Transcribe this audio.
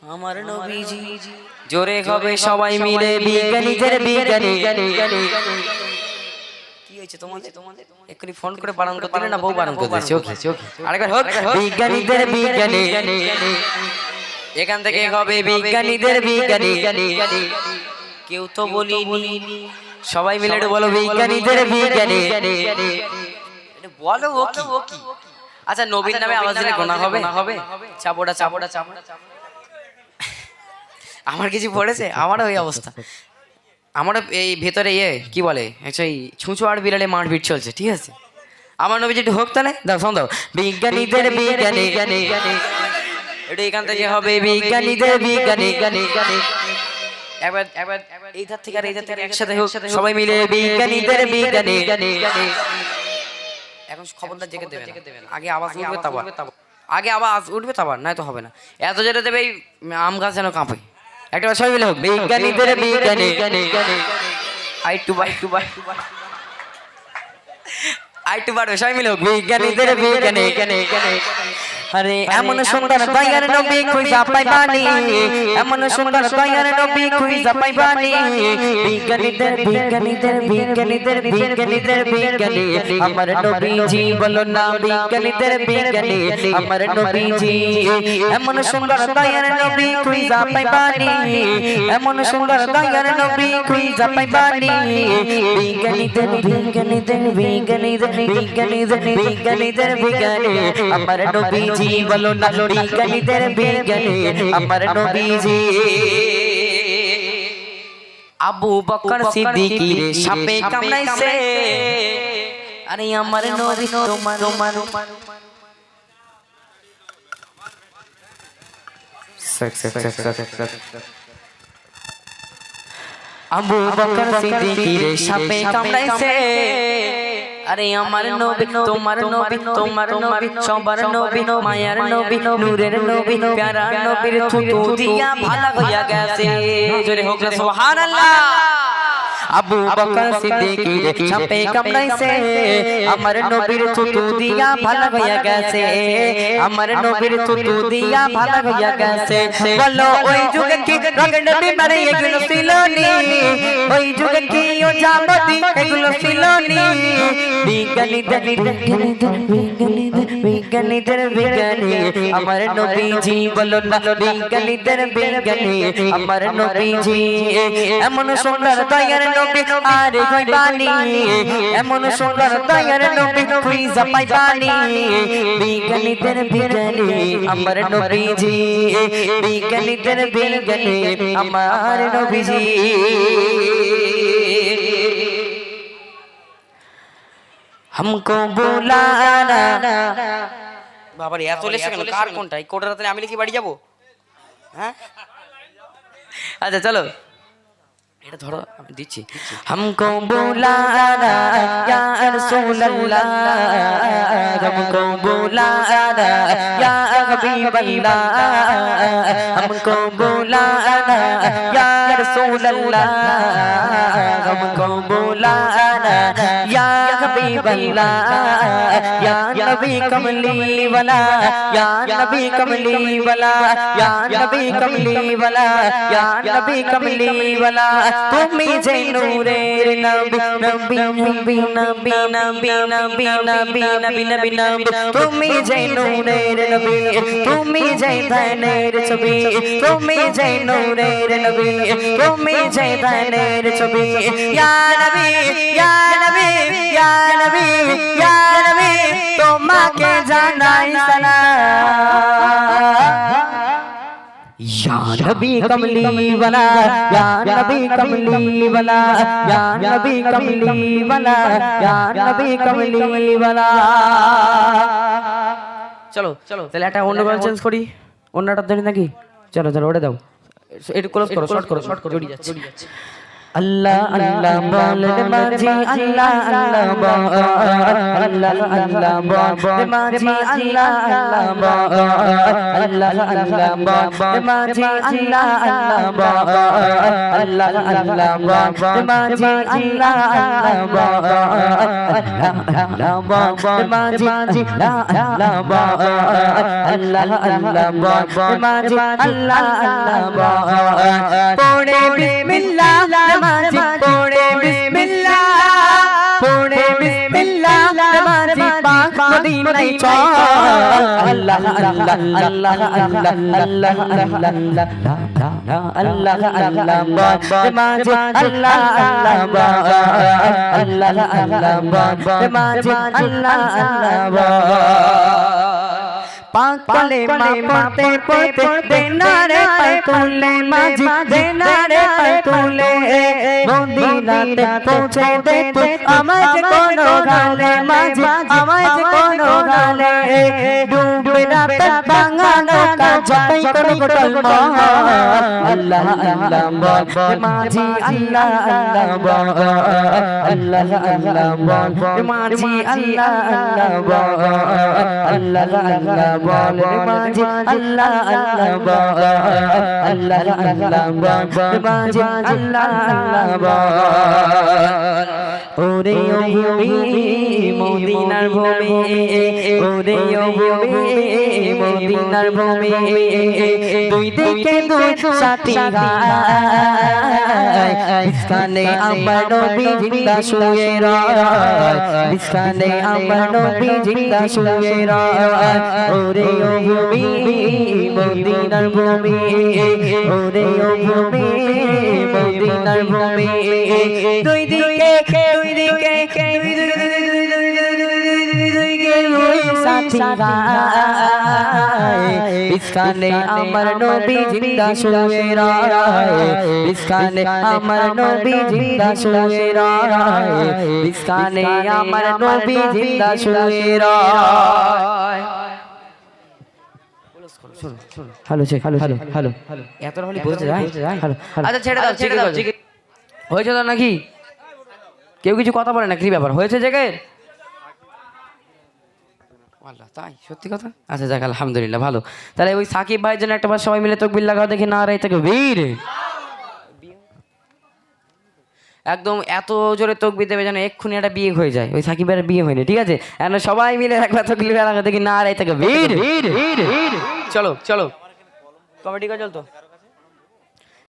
আমার নবীজি জোরে হবে সবাই মিলে বিজ্ঞানীদের বিজ্ঞানী। কি হয়েছে তোমাদের? এক্ষুনি ফোন করে বারণ করতে দিলে না, বউ বারণ করে দিয়েছে। ওকে আরেকবার হোক, বিজ্ঞানীদের বিজ্ঞানী। এখান থেকে হবে বিজ্ঞানীদের বিজ্ঞানী। কেউ তো বলিনি, সবাই মিলে একটু বলো বিজ্ঞানীদের বিজ্ঞানী। বলো ও কি? আচ্ছা, নবীর নামে আওয়াজ দিলে গোনা হবে? চাপোটা। আমার কিছু পড়েছে, আমারও ওই অবস্থা। আমারও এই ভেতরে কি বলে এই ছুঁচো আর বিড়ালে মারপিট চলছে, ঠিক আছে? আমার নবী যেটা হোক তাহলে দাও, শোন দাও, বিজ্ঞানীদের বিজ্ঞানী। এটা এখান থেকে হবে বিজ্ঞানীদের বিজ্ঞানী। একবার এই ধার থেকে আর এই ধার থেকে একসাথে হোক, সবাই মিলে বিজ্ঞানীদের বিজ্ঞানী। এখন খবরদার জেগে দেবে না, আগে আওয়াজ উঠবে তারপর, আগে আওয়াজ উঠবে তারপর, নয় তো হবে না। এত যেটা দেবে এই আম গাছ যেন কাঁপে। একটা সবাই মিলে হোক বিজ্ঞানীদের বিজ্ঞানী। আইটু বাড়বে, সবাই মিলে হোক বিজ্ঞানীদের বিজ্ঞানী। আরে এমন সুন্দর দয়ার নবী খুঁজা পাইবানি, এমন সুন্দর দয়ার নবী খুঁজা পাইবানি। বিজ্ঞানীদের বিজ্ঞানীদের বিজ্ঞানীদের বিজ্ঞানীদের বিজ্ঞানী আমার নবীজি, বলো না বিজ্ঞানীদের বিজ্ঞানী আমার নবীজি। এমন সুন্দর দয়ার নবী খুঁজা পাইবানি, এমন সুন্দর দয়ার নবী খুঁজা পাইবানি। বিজ্ঞানীদের বিজ্ঞানীদের বিজ্ঞানীদের বিজ্ঞানীদের বিজ্ঞানীদের বিজ্ঞানী আমার নবীজি, বলো না বিজ্ঞানীদের বিজ্ঞানী আমার নবীজি। আবু বকর সিদ্দিকীর সাপে কামড়াইছে, আরে আমার নবী তোমার আবু বকর সিদ্দিকীর সাপে কামড়াইছে, আরে আমার নবী তোমার নবী সবার নবী, মায়ার নবী, নূরের নবী, প্যারা নবীর থুতু দিয়া ভালো হইয়া গেছে। জোরে হোক না সুবহানাল্লাহ। আবু বকর সিদ্দিকীর সাপে কামড়াইছে, আমার নবীর থুতু দিয়া ভালো হইয়া গেছে, আমার নবীর থুতু দিয়া ভালো হইয়া গেছে। বলো ওই যুগে কি রোগ নবী মারে এগুলো ছিল নি? ওই যুগে কি ও জামতি এগুলো ছিল নি? বিজ্ঞানীদের বিজ্ঞানীদের বিজ্ঞানীদের বিজ্ঞানীদের বিজ্ঞানী আমার নবীজি, বলো না বিজ্ঞানীদের বিজ্ঞানী আমার নবীজি। এমন সুন্দর দয়ার নবী আর কইবানি, এমন সুন্দর দয়ার নবী খুঁজা পাইবানি। বিজ্ঞানীদের বিজ্ঞানী আমার নবীজি, বিজ্ঞানীদের বিজ্ঞানী আমার নবীজি। हमको बुलाना। বাবারে এত লেসে কেন? কার কোনটা? এই কোটার রাতে আমি লিখি বাড়ি যাবো? হ্যাঁ আচ্ছা চলো, এটা ধরো, আমি দিচ্ছি। हमको बुलाना या रसूल अल्लाह, हमको बुलाना या हबीब अल्लाह, हमको बुलाना या रसूल अल्लाह, हमको बुलाना या हबीब अल्लाह, या नबी कमली वाला, या नबी कमली वाला, या नबी कमली वाला, या नबी कमली वाला। তুমি যে নূরের নবী নবী নবী নবী নবী নবী নবী নবী নবী নবী, তুমি যে নূরের নবী, তুমি যে ধানের ছবি, তুমি যে নূরের নবী, তুমি যে ধানের ছবি। ইয়া নবী ইয়া নবী ইয়া নবী ইয়া নবী, তোমাকে জানাই সালাম। या नबी कमली वाला, या नबी कमली वाला, या नबी कमली वाला, या नबी कमली वाला। চলো তাহলে একটা অন্য গান চেঞ্জ করি, অন্যটা ধরি নাকি? চলো ওটা দাও, একটু ক্লোজ করো, শর্ট করো, জড়িয়ে যাচ্ছে। আল্লাহ আল্লাহ বলেন মাঝি আল্লাহ আল্লাহ আল্লাহ আল্লাহ বলেন মাঝি আল্লাহ আল্লাহ আল্লাহ বলেন মাঝি আল্লাহ আল্লাহ আল্লাহ বলেন মাঝি আল্লাহ আল্লাহ বলেন মাঝি আল্লাহ আল্লাহ বলেন মাঝি আল্লাহ পড়ে বিসমিল্লাহ নামাজি পড়ে বিসমিল্লাহ পড়ে বিসমিল্লাহ নামাজি পাক মদিনায় চল আল্লাহ আল্লাহ আল্লাহ আল্লাহ আল্লাহ আল্লাহ আল্লাহ নামাজি আল্লাহ আল্লাহ আল্লাহ নামাজি আল্লাহ পাক কলেমা পড়তে দেনারে পায় তুলে মাঝি দেনারে পায় তুলে মদিনাতে পৌঁছে দে তুই আমায় কোনো গালে মাঝি আমায় কোনো গালে ডুবে রাতে ভাঙা নৌকা যতই কোনো কলমা আল্লাহ আল্লাহ বল মাঝি আল্লাহ আল্লাহ বল আল্লাহ আল্লাহ বল মাঝি আল্লাহ আল্লাহ বল আল্লাহ আল্লাহ বল মাঝি আল্লাহ আল্লাহ বল আল্লাহ আল্লাহ বল মাঝি আল্লাহ আল্লাহ বল ওরে ও ভূমি মদিনার ভূমি ওরে ও ভূমি মদিনার ভূমি দুই দিকে দুই সাথী গায় ইসকানে আমার নবী জিন্দা শুয়ে রয় ইসকানে আমার নবী জিন্দা শুয়ে রয় ওরে ও ভূমি মদিনার ভূমি ওরে ও ভূমি মদিনার ভূমি দুই দিকে সাথী গায় ইসকানে আমার নবী জিন্দা শুয়ে রয় ইসকানে আমার নবী জিন্দা শুয়ে রয় ইসকানে আমার নবী জিন্দা শুয়ে রয় hello check hello hello hello এত হলি বলতে যায় হ্যালো আচ্ছা ছেড়ে দাও হয়েছে তো নাকি কেউ কিছু কথা বলে না কি ব্যাপার হয়েছে জায়গায় আল্লাহ তাই সত্যি কথা আচ্ছা যাক আলহামদুলিল্লাহ ভালো তাহলে ওই সাকিব ভাইয়ের জন্য একটা বার সবাই মিলে তাকবীর লাগাও দেখি না রে তাকবীর একদম এত জোরে তাকবীর দেবে যেন এক্ষুনি একটা বিয়ে হয়ে যায় ওই সাকিব ভাইয়ের বিয়ে হয়নি ঠিক আছে এখন সবাই মিলে একবার তাকবীর লাগাও দেখি না রে তাকবীর চলো চলো কমিটি কা চল তো